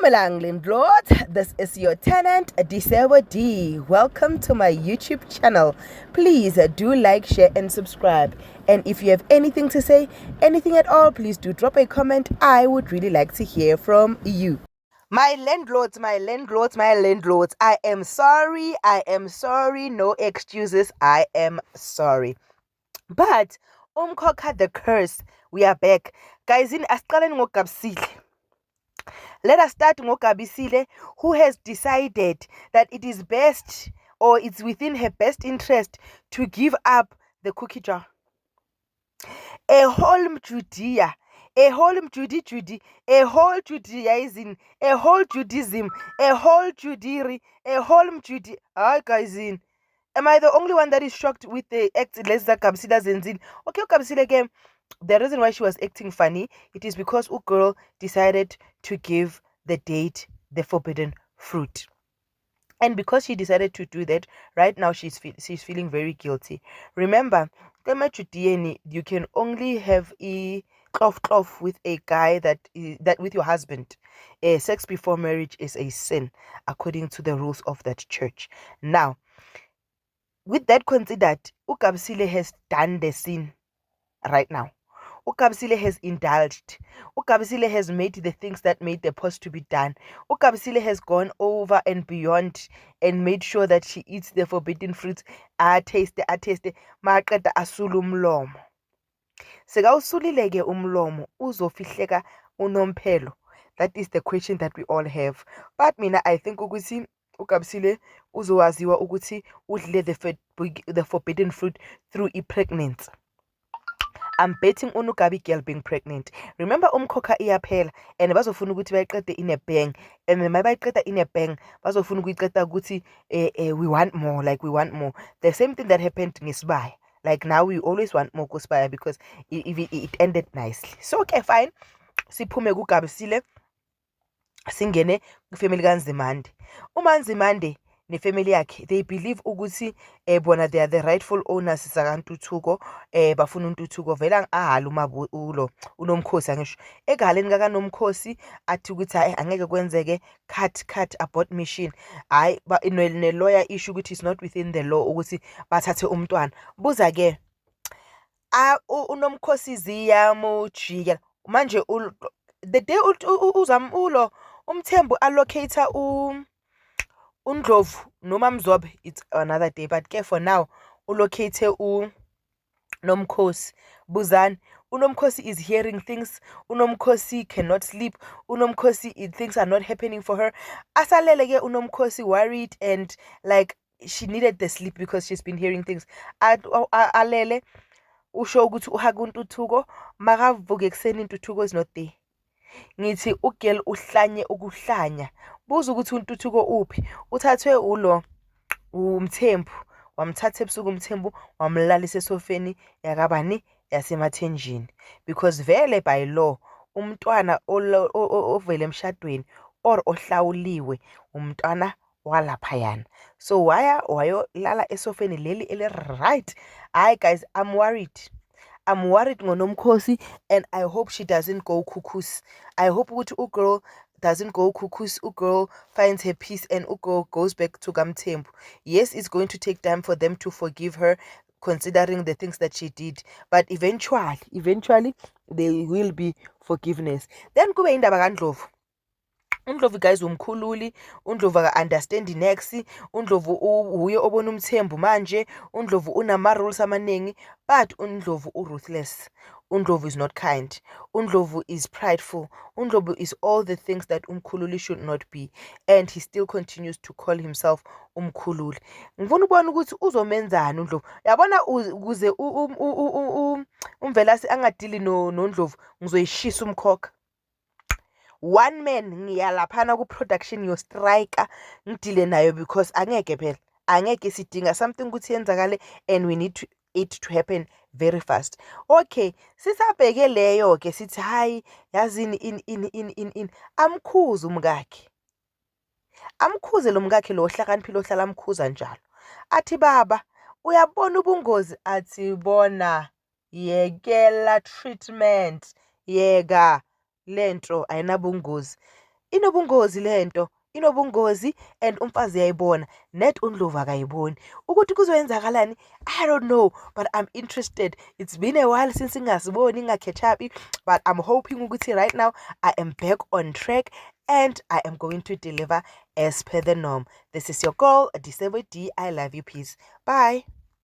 Dumelang landlord, this is your tenant Disebo D. Welcome to my YouTube channel. Please do like, share and subscribe. And if you have anything to say, anything at all, please do drop a comment. I would really like to hear from you. My landlords, I am sorry, no excuses, I am sorry. But umkhokha the curse, we are back. Guys, asiqaleni ngoGabisile. Let us start ngoGabisile, who has decided that it is best or it's within her best interest to give up the cookie jar. A whole Judea, a whole a whole Judaism, a whole Judaism, a whole Judiri, a whole Judy. Ah, guys, am I the only one that is shocked with the act Lesza Kabisile Zenzin? Okay, Kabisile again. The reason why she was acting funny, it is because girl decided to give the date the forbidden fruit. And because she decided to do that, right now she's feeling very guilty. Remember, you can only have a cloth with a guy that with your husband. Sex before marriage is a sin according to the rules of that church. Now, with that considered, Ukabisile has done the sin right now. Ukabisile has indulged. Ukabisile has made the things that made the post to be done. Ukabisile has gone over and beyond and made sure that she eats the forbidden fruits. Taste. Maqeda asulu umlomo. Sekawusulile ke umlomo uzofihleka unomphelo. That is the question that we all have. But mina, I think ukuthi Ukabisile uzowaziwa ukuthi udle the forbidden fruit through pregnancy. I'm betting on Ugabi girl being pregnant. Remember umkhokha iyaphela and bazofuna ukuthi bayiqede in a bang, and mabayiqeda in a bang bazofuna ukuyiqeda ukuthi we want more, like we want more. The same thing that happened to Nisbaya. Like now we always want more kusibaya because it ended nicely. So okay, fine. Siphume kuGabisile singene kufamily kaNzimande. uManzimande nefamily yakhe, they believe ukuthi bona they are the rightful owners sakantuthuko, bafuna untuthuko vela ahala umabulo unomkhosi angisho egaleni kakaNomkhosi athi ukuthi hayi angeke kwenzeke cut abort mission. Hayi ne lawyer issue ukuthi is not within the law ukuthi bathathe umntwana. Buza ke uNomkhosi ziyamujika manje the day uzamulo uMthembu allocate uNdlovu noma Mzobe, it's another day, but ke for now ulocate uNomkhosi. Buzani, uNomkhosi is hearing things. uNomkhosi cannot sleep. uNomkhosi, things are not happening for her. Asalele ke uNomkhosi worried and like she needed the sleep because she's been hearing things. Alele usho ukuthi uhaga untuthuko makavuke ekseni intuthuko is not there. Ngithi ugirl uhlanye ukuhlanya. Buza ukuthi untuthuko uphi. Uthathwe ulo uMthembu, wamthatha ebusuku uMthembu wamlalisa esofeni yakabani yasemathenjini, because vele by law umntwana ovele emshadweni or ohlawuliwe umntwana walaphayana. So wayolala esofeni leli ele right. Hi guys, I'm worried ngoNomkhosi, and I hope she doesn't go cuckoos. I hope ukuthi ugirl doesn't go cuckoos. Ugirl finds her peace and ugirl goes back to Kamthembu. Yes, it's going to take time for them to forgive her considering the things that she did, but eventually there will be forgiveness. Then kube indaba kaNdlovu. uNdlovu guys umkhululi, uNdlovu aka-understand next, uNdlovu uye obona uMthembu manje, uNdlovu unama rules amaningi, but uNdlovu ruthless. uNdlovu is not kind. uNdlovu is prideful. uNdlovu is all the things that umkhululi should not be, and he still continues to call himself umkhululi. Ngifuna ubona ukuthi uzomenzani uNdlovu. Yabona ukuze uMvelasi angadili noNdlovu ngizoyishisa umkhokha. One man ngiyalaphana ku-production yo striker ngidile nayo because angeke sidinga something ukuthi yenzakale and we need it to happen very fast. Okay, sisabheke leyo ke sithi hayi yazini in amkhuza umkakhe. Amkhuze lo mkakhe lo hlakaniphile ohlala amkhuza njalo. Athi baba, uyabona ubungozi? Athi bona, yekela treatment, yeka lento ayinabungozi. inobungozi lento, inobungozi, and umfazi uyayibona, net uNdlovu akayiboni. Ukuthi kuzoyenzakalani, I don't know, but I'm interested. It's been a while since ngasiboni ngaketch up, but I'm hoping ukuthi right now I am back on track and I am going to deliver as per the norm. This is your girl, Disebo D. I love you. Peace. Bye.